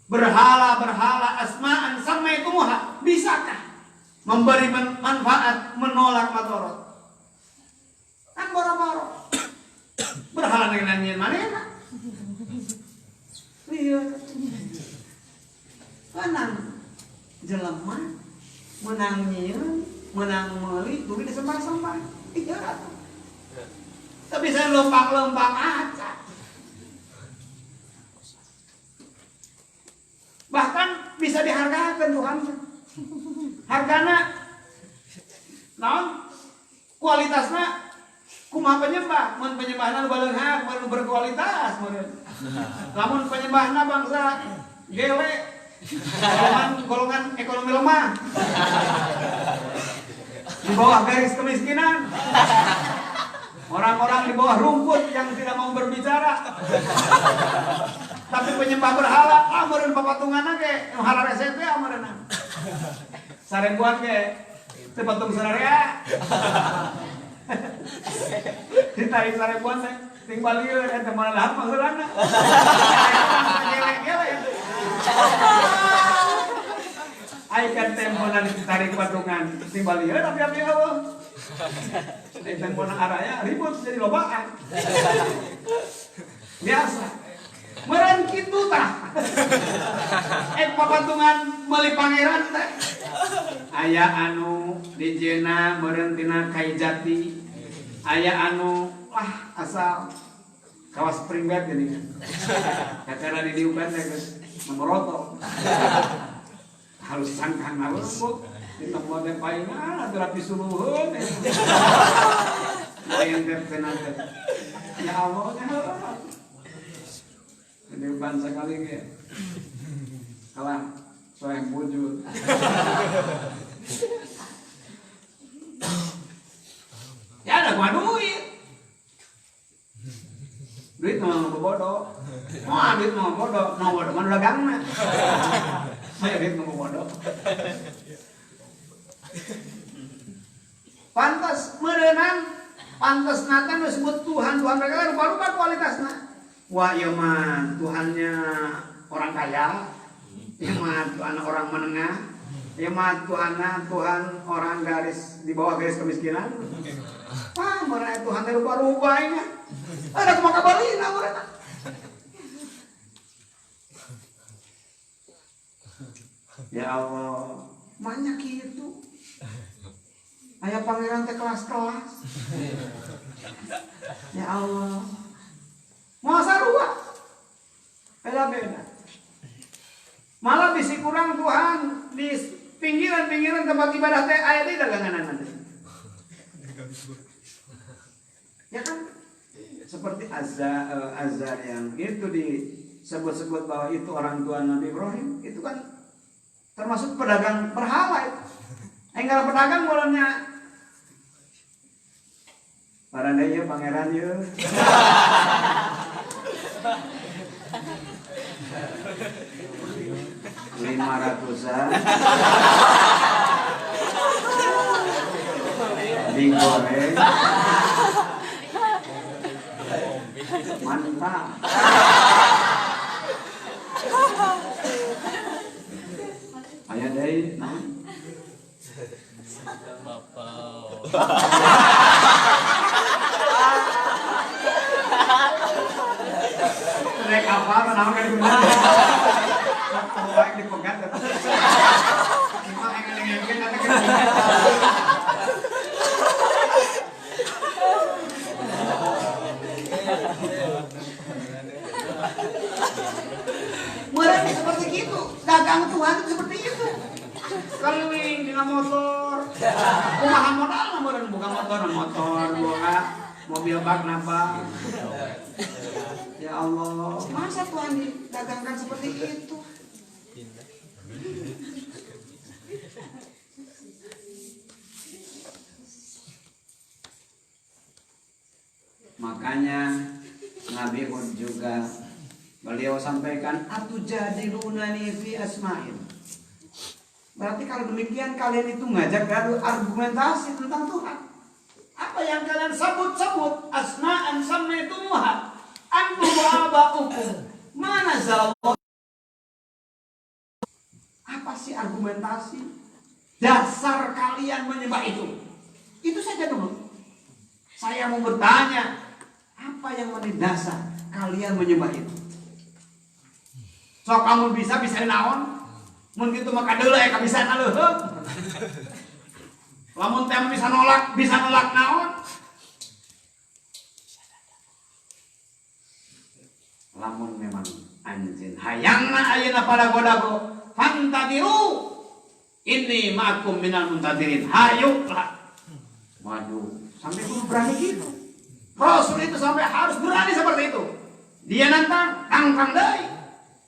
Berhala-berhala asma'an samaitumuha. Bisakah? memberi manfaat, menolak madorot. Kan boro-boro. Berhala dengan nyanyian mana enak? Iya. Menang jelema, menang nyian, menang meuli, duit disembah-sembah. Iya atuh. Tapi saya lempang-lempang aja. Bahkan bisa dihargakan Tuhan. Hargana naon? Kualitasna kumaha penyembah? Mun penyembahna nu baleunghar, mun berkualitas mun. Lamun penyembahna bangsa gele, golongan ekonomi lemah. Di bawah garis kemiskinan. Orang-orang di bawah rumput yang tidak mau berbicara. Tapi penyembah berhala, amureun papatunganna ge hala resep ge amureun. Sarebuan ge teu patung sararea. Ditarik sarebuan teh ting balieur eta mah lahap maheulana. Gele-gele. Ai kan temponan ditarik patungan ting balieur api-api eueuh. Eta mun araya ribut jadi lobaan. Biasa. Meureun kitu tah. Papatungan meuli pangeran teh. Aya anu dijieuna meureun tina Kai Jati. Aya anu asal kawas spring bed geuning. Kakana di diupan teh geus memoroto. Halus sangkan lembut. Di tempat yang palingan atau rapi suluhun. Yang terkenal. Ya Allah, ya Allah. Ini bangsa kali ini. Kalah, soalnya bujur. Ya ada gua duit. Duit mau bodoh. Mau duit mau bodoh, mana dagangna. Saya duit mau bodoh. Pantas merenang, pantas natan disebut Tuhan mereka rupa-rupa kualitasnya. Wah iya mah Tuhannya orang kaya, iya mah Tuhan orang menengah, iya mah Tuhan orang garis di bawah garis kemiskinan. Wah mereka Tuhan rupa-rupa ini. Ada kemaka balina mereka. Ya Allah, banyak itu. Aya pangeran teh kelas-kelas. Ya Allah. Mau sarua. Beda-beda. Malah bisi kurang Tuhan di pinggiran-pinggiran tempat ibadah teh aya di dagangan nanti. Ya kan? Seperti azar yang itu disebut-sebut bahwa itu orang tua Nabi Ibrahim, itu kan termasuk pedagang berhala itu. Enggak pedagang mulanya paranda yuk pangeran yuk. 500-an digoreng mantap. Aya deui nah rek apa naon kan guna baik dipegat eta cuma engeng-engeng kata gini mereka seperti itu dagang Tuhan seperti itu keliling dengan motor kumaha modal meureun buka motor buka mobil bak napa. Ya Allah, masa Tuhan didagangkan seperti itu? Makanya Nabi Hud juga beliau sampaikan atujadilunani fi asma'in. Berarti kalau demikian kalian itu ngajak gaduh argumentasi tentang Tuhan. Apa yang kalian sebut-sebut asma'an sammaitumuha antum wa aba'ukum mana zalallah. Apa sih argumentasi dasar kalian menyembah itu? Itu saja dulu. Saya mau bertanya, apa yang menjadi dasar kalian menyembah itu? So kamu bisa naon? Mun kitu maka deuleu aya kabisaan aleuheum. Lamun teh bisa nolak naon? Lamun memang anjeun hayangna ayeuna pada godago, fantadiru. Ini ma'akum minal muntadirin. Hayuklah. Waduh, sampai pun berani gitu. Rasul itu sampai harus berani seperti itu. Dia nantang, tangkang deui.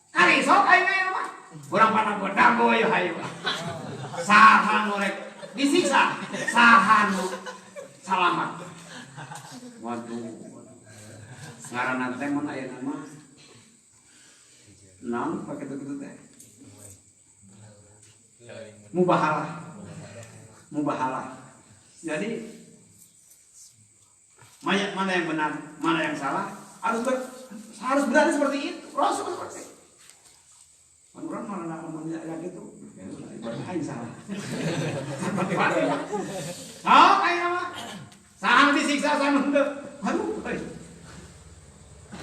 Kari sok aing mah. Urang pada godago yo hayu. Saha nu rek disiksa, saha nu salamat. Waduh. Ngaranna teh mun ayeuna mah naon pake kitu teh. Mubahalah. Jadi mana yang benar, mana yang salah, harus berani seperti itu. Rasul seperti itu. Orang malah ngomongnya kayak gitu. Ibarat aing salah. Oh, kayak apa? Sahang disiksa sama henteu. Aduh,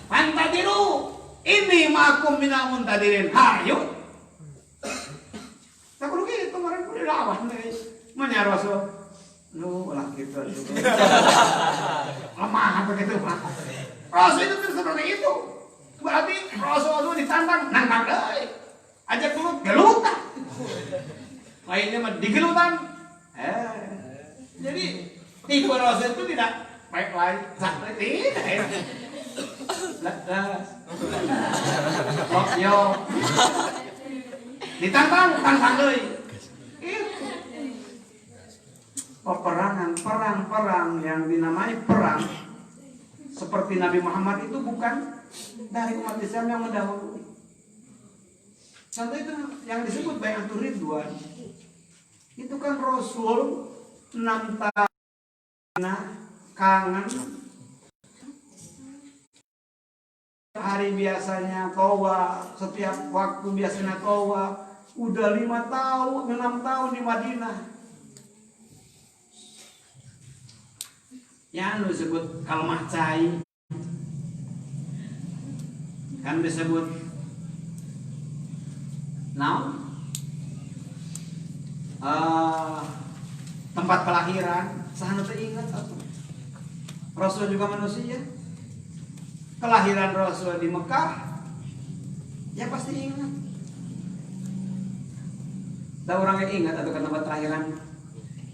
fantadiru. Ini ma'akum minal muntadirin. Hayu. Tak perlu gitu, kemarin udah lawan nih. Mana Rasul? Lah gitu. Lemah begitu Pak. Rasul itu seperti itu. Berarti Rasul itu ditantang, nangkang deui. Ajak gelut tak. Lainnya mah digelutan. Jadi tipe Rasul itu tidak baik lain, seperti tidak. Ledas. Yo. Ditantang deui. Itu. Perang yang dinamai perang seperti Nabi Muhammad itu bukan dari umat Islam yang mendahului. Contoh itu yang disebut Bai'atur Ridwan. Itu kan Rasul 6 tahun kangen. Hari biasanya tawaf, setiap waktu biasanya tawaf. Udah 5 tahun, 6 tahun di Madinah. Yang disebut kalmah cai, kan disebut tempat kelahiran. Sahana teu ingat atuh. Rasul juga manusia. Kelahiran Rasul di Mekah, ya pasti ingat. Da urang ge ingat atuh ka tempat kelahiran.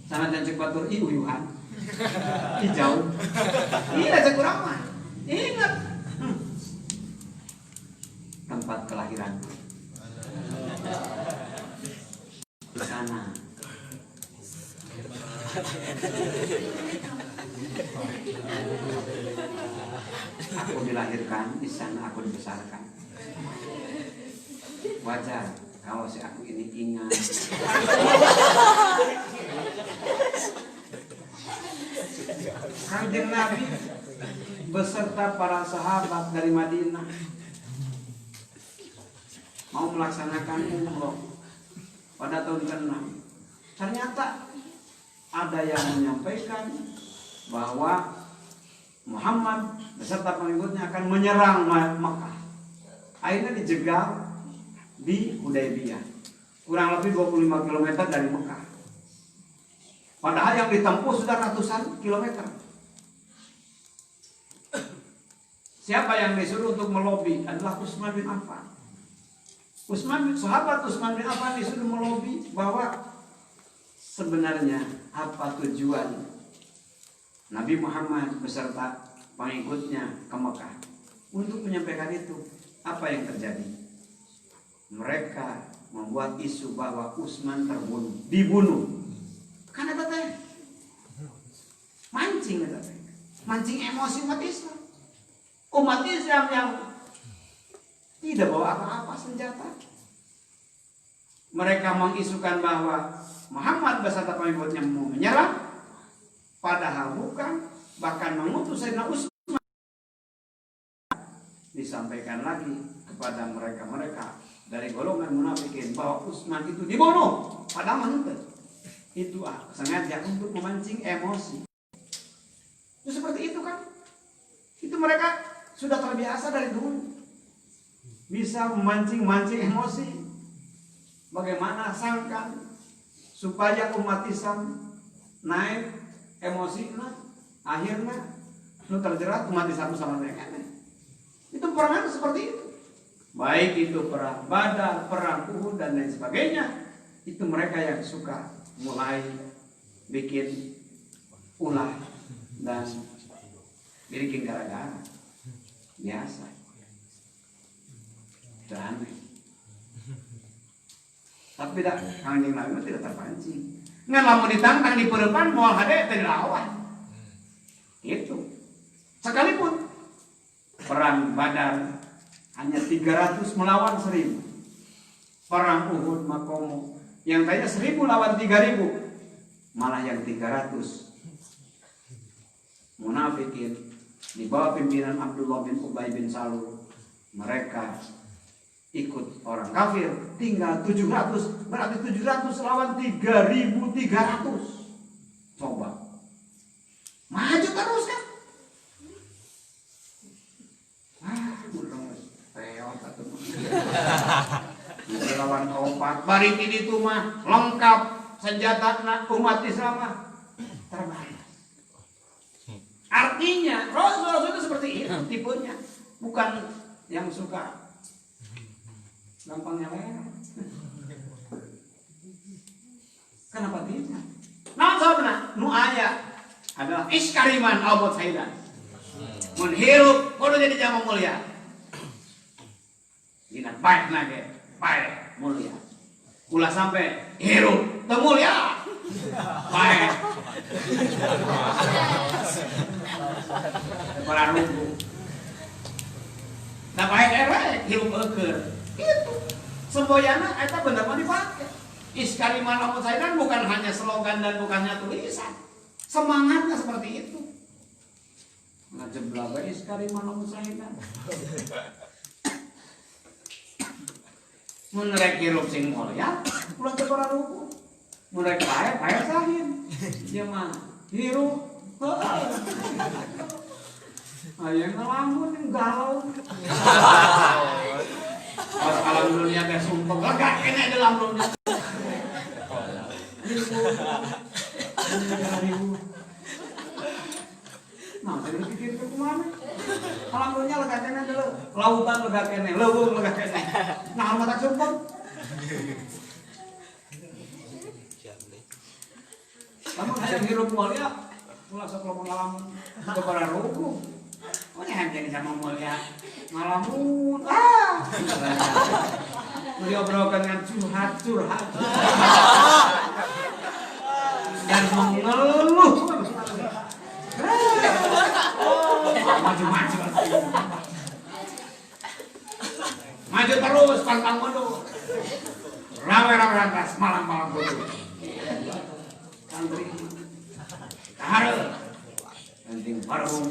Sana dan cek batur uyuhan. Hijau. Iya cek urang mah. Ingat. Tempat kelahiran. Di sana. Aku dilahirkan, di sana aku dibesarkan. Wajar kalau si aku ini ingat. Kanjeng Nabi beserta para sahabat dari Madinah mau melaksanakan umroh pada tahun ke-6. Ternyata ada yang menyampaikan bahwa Muhammad beserta pengikutnya akan menyerang Makkah. Akhirnya dijegal di Hudaybiyah, kurang lebih 25 km dari Makkah. Padahal yang ditempuh sudah ratusan kilometer. Siapa yang disuruh untuk melobi adalah Utsman bin Affan. Sahabat Utsman bin Affan disuruh melobi bahwa sebenarnya apa tujuan Nabi Muhammad beserta pengikutnya ke Mekah. Untuk menyampaikan itu, apa yang terjadi? Mereka membuat isu bahwa Utsman dibunuh. Karena teh mancing emosi umat Islam. Umat Islam yang tidak bawa apa-apa senjata. Mereka mengisukan bahwa Muhammad beserta pengikutnya mau menyerang, padahal bukan. Bahkan mengutus Sayyidina Utsman. Disampaikan lagi kepada mereka dari golongan munafikin bahwa Utsman itu dibunuh, padahal itu. itu sengaja untuk memancing emosi. Itu seperti itu kan? Itu mereka sudah terbiasa dari dulu bisa memancing emosi. Bagaimana sangkan supaya umat Islam naik emosi, akhirnya nu terjerat umat Islam sama mereka. Itu perangan seperti itu. Baik itu perang Badar, perang Uhud dan lain sebagainya. Itu mereka yang suka mulai bikin ulah dan bikin gara-gara. Biasa. Itu aneh. Tapi tidak, Kanjeng Nabi tidak terpancing. Ngan lamun ditantang di perepan moal hade teh lawan. Itu. Sekalipun perang Badar hanya 300 melawan 1000. Perang Uhud Makomo yang tadinya 1000 lawan 3000, malah yang 300 munafikin di bawah pimpinan Abdullah bin Ubay bin Salul, mereka ikut orang kafir, tinggal 700, berarti 700 lawan 3.300. Coba maju terus kan? Lawan keempat, bari itu mah lengkap senjata umat Islam mah terbatas. Artinya Rasul itu seperti itu tipenya, bukan yang suka gampang nyeleweng. Kenapa tidak? Nah sahabat, nu aya adalah iskariman awat saidan. Menghirup kudu jadi jamu mulia. Dina baik lagi, baik mulia. Ulah sampai hirup teu mulia. Baik. Para rumput. Nah baik hirup eukeur. Itu semboyana eta bener mah dipake. Iskariman awat saidan bukan hanya slogan dan bukan hanya tulisan. Semangatnya seperti itu. Ngajeblaga iskariman awat saidan. Mun rek hirup sing mulia, ulah teu para ruku. Mun rek pae sahin. Ieu mah hirup. Aya ngelamun galau. Pas alam dunia teh sumpah lega kene di alam dunia. Nah, saya berpikir ke kemana? Alam dunia lega kene dulu, lautan lega kene, leuweung lega kene. Nah, mata sumpah. Kamu hayang hirup mulia, ulah sok lo ngalamun kepada ruku. Oh, yang jadi sama mulia ngalamun. Beliau berokan dengan curhat dan mengeluh. Maju terus pantang mundur. Rawe-rawe lantas malam-malam bodoh. Santri kahare penting parung.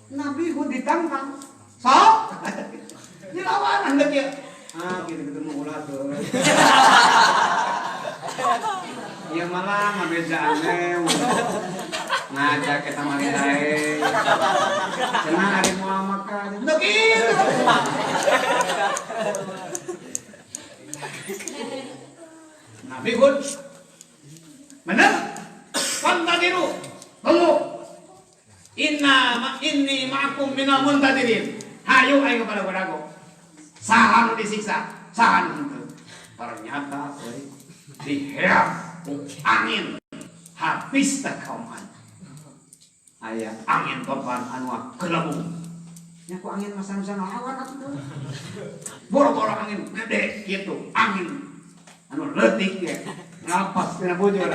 Nabi Hud ditantang. Sok. Dilawan hendak ya. Kita ketemu ulah tuh. Ya malah ngabejaane ngajak kita mari ae. Cenah ari moal makan. Teu kitu. Nabi Hud bener? Fantadiru. Tunggu. Inni ma'akum minal muntadirin. Hayu ayo kepada padaku. Sahan disiksa, sahan itu. Ternyata diheap angin habis tak kauman. Aya angin topan anu gelembung. Nya ku angin masa-masa ngelawan atuh. Boro-boro angin gede kitu, angin anu leutik ge. Ngapas tina bujur.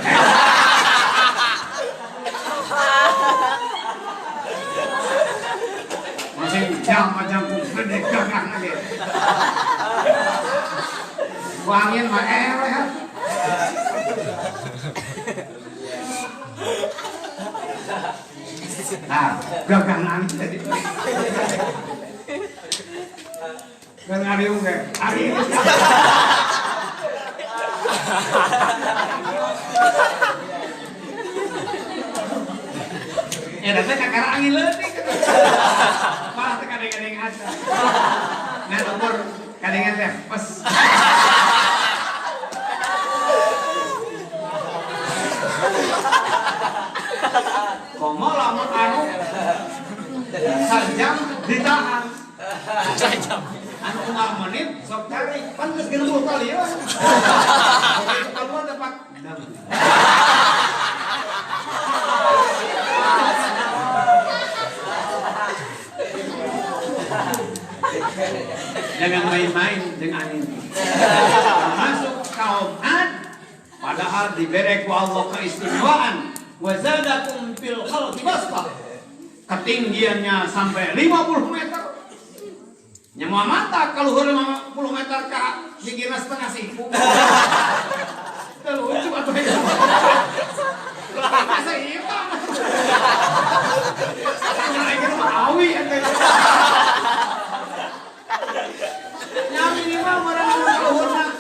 Masih jam-jam gede gagah lagi. Angin mah ya. Nah, gagah angin tadi. Kan ariung ge. Ariung. Ya datang kakak angin leutik. Malah teh kadang-kadang ada. Ngan umur kadang-kadang teh pes. Komo lamun anu sajam ditahan. Anu 5 menit sok cari pan geus 30 kali ya. Begitu keluar dapat jangan main-main dengan ini. Masuk kaum Ad, padahal diberi ku Allah keistimewaan. Wa zadakum fil khalqi basta. Ketinggiannya sampai 50 meter. Nyawa mata kalau 50 meter ka dikira setengah siku. Lucu atuh itu. Masa iya Pak? Kira-kira awi atuh. Nya minimal orang luhurna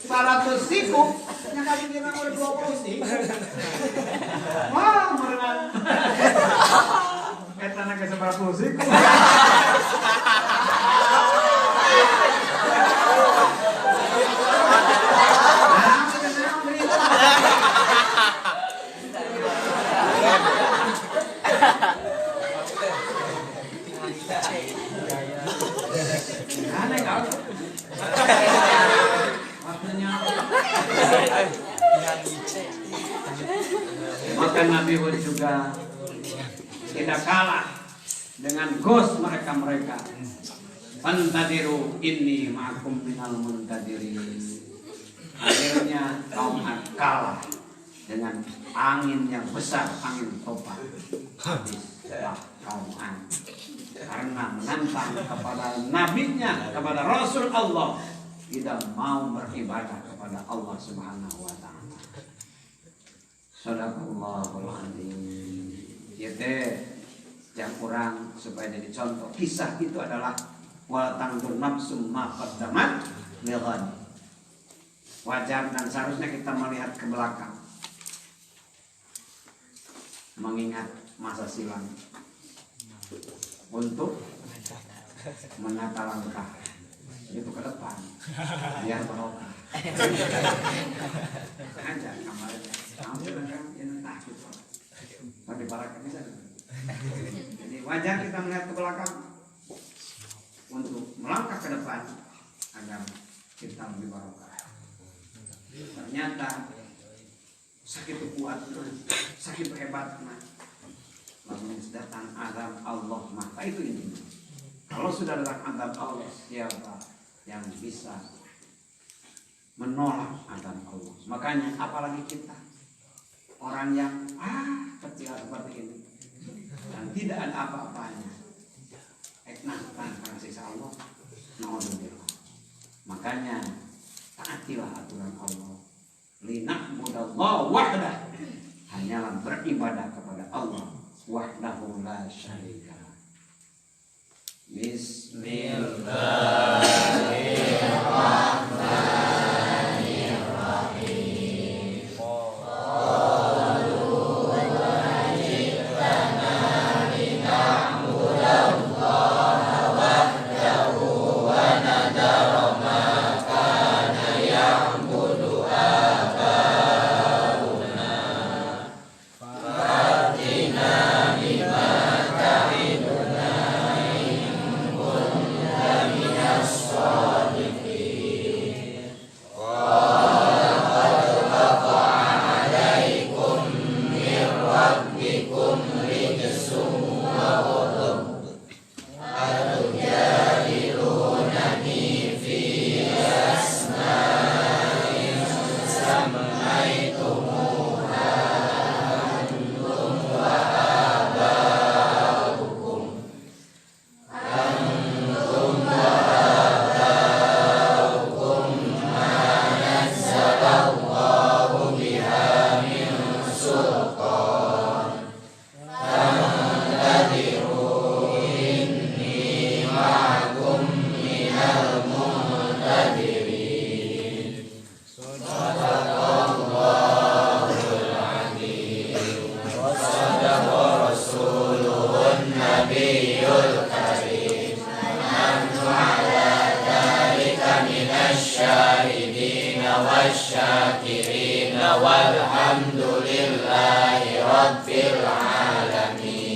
100 siku, nya kali dina urang 20 siku. Wah, merenang. Eta na ke 100 siku. Aneh kau. Waktunya. Maka Nabi Hud juga tidak kalah dengan gos mereka. Fantadiru inni ma'akum minal muntadirin. Akhirnya kaum Ad kalah dengan angin yang besar, angin topan. Habislah kaum Ad karena menantang kepada nabinya, kepada Rasul Allah, tidak mau beribadah kepada Allah Subhanahu wa taala. Shadaqallahul azim. Yaitu yang kurang supaya jadi contoh. Kisah itu adalah wal tangdur nafsum ma qaddamat lighad. Wajar dan seharusnya kita melihat ke belakang, mengingat masa silam untuk menata langkah itu ke depan biar barokah. Aja kamarnya hampir kan entah gitu. Tapi barakahnya saja. Jadi wajar kita melihat ke belakang untuk melangkah ke depan agar kita lebih barokah. Ternyata sakit kuat, sakit hebat, lalu datang azab Allah, maka itu intinya. Kalau sudah datang azab Allah, siapa yang bisa menolak azab Allah? Makanya apalagi kita, orang yang kecil seperti ini dan tidak ada apa-apanya, karena siksa Allah, naudzubillah. Makanya taatilah aturan Allah. Lina'budallaha wahdah, hanyalah beribadah kepada Allah wahdahu la syarika. Bismillahirrahmanirrahim. Qalu wajibna lina'budallaha wahdahu wa nadara ma kana ya'budu abauna fatina bima ta'iduna in kunta minas والشاكرين والحمد لله رب العالمين.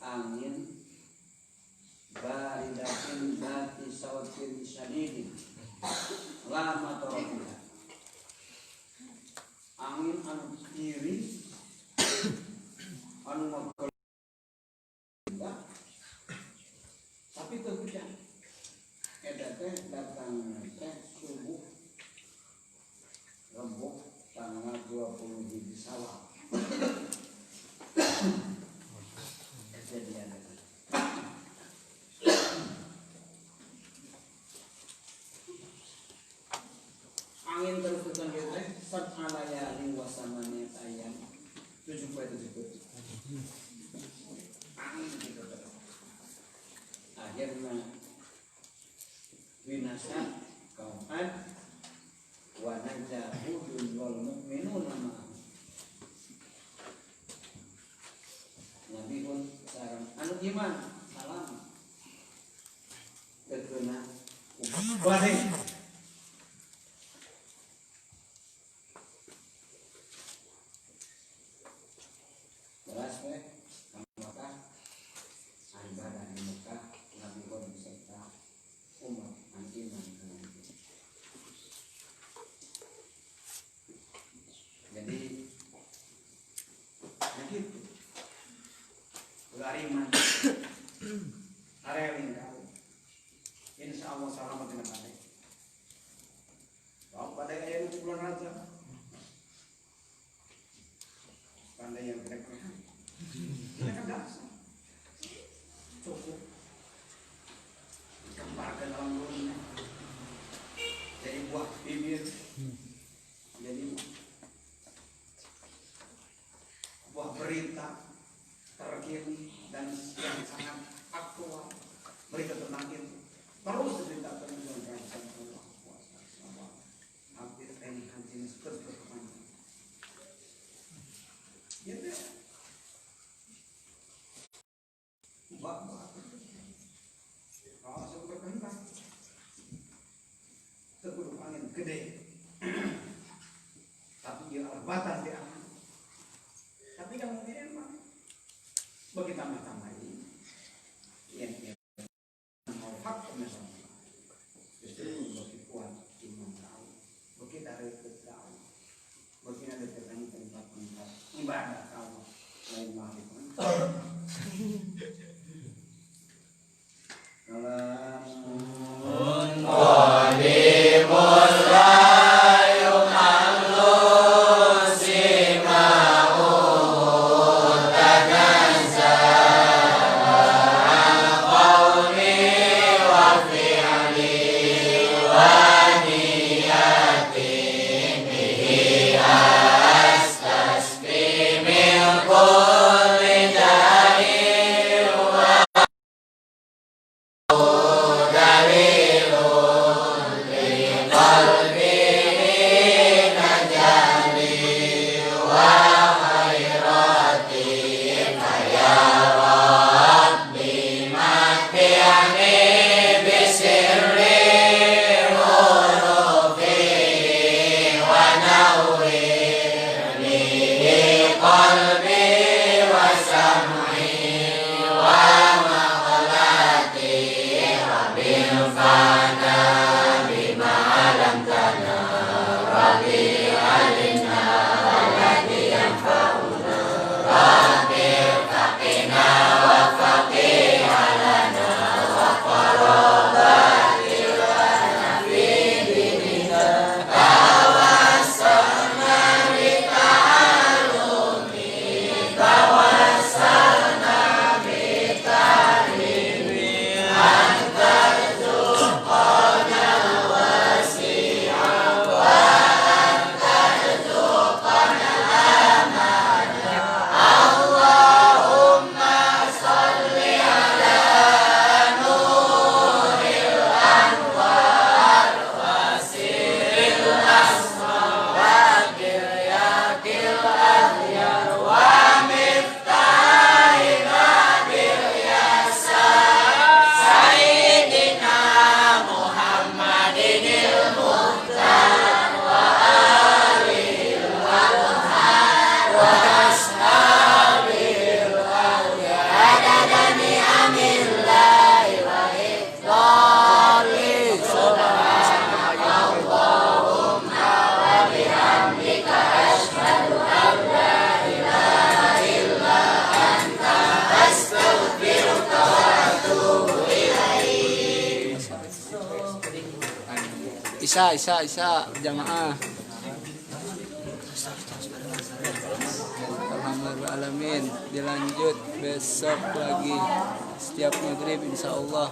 Angin baridatin zati sautin syadidin lama torofiha, angin anu kiri anu ngagol tapi teu hujan eta teh datang teh subuh rembuk tanggal 20 Sawal. Kejadian itu angin terus hujan gitu sab'alayali wasamani ayam 7 angin gitu terus akhirnya binasa kaum Ad wa najahu wal mu'minuna ma'ahu. Nabi pun sareng anu iman salam kekeuna kumaha belas Mekah ibadah di Mekah Nabi pun beserta umat iman. Jadi begitu beriman arelin kau insya Allah selamat dengan badai. Kalau badai ayam itu bulan Rajab pandai yang mereka kan dasar cukup dikemparkan dalam dunia jadi buah bibir, jadi buah berita terkini dan yang sangat aktual, berita tentang itu terus diberitakan dengan kerajaan Allah kuasa hampir ini jenis terus berkembang. Ya deh, buat kalau langsung berkembang, sebelum angin gede, tapi dia batas di angin, tapi yang mungkin emang bagi tambah-tambah ini yang mau hak misalnya justru bagi kuat iman tahu bagi dari tahu bagi ada tempat-tempat ibadah tahu lain mahal Rabbi alimna waladi Isya berjamaah. Alhamdulillahirrahmanirrahim. Dilanjut besok lagi setiap maghrib insyaallah.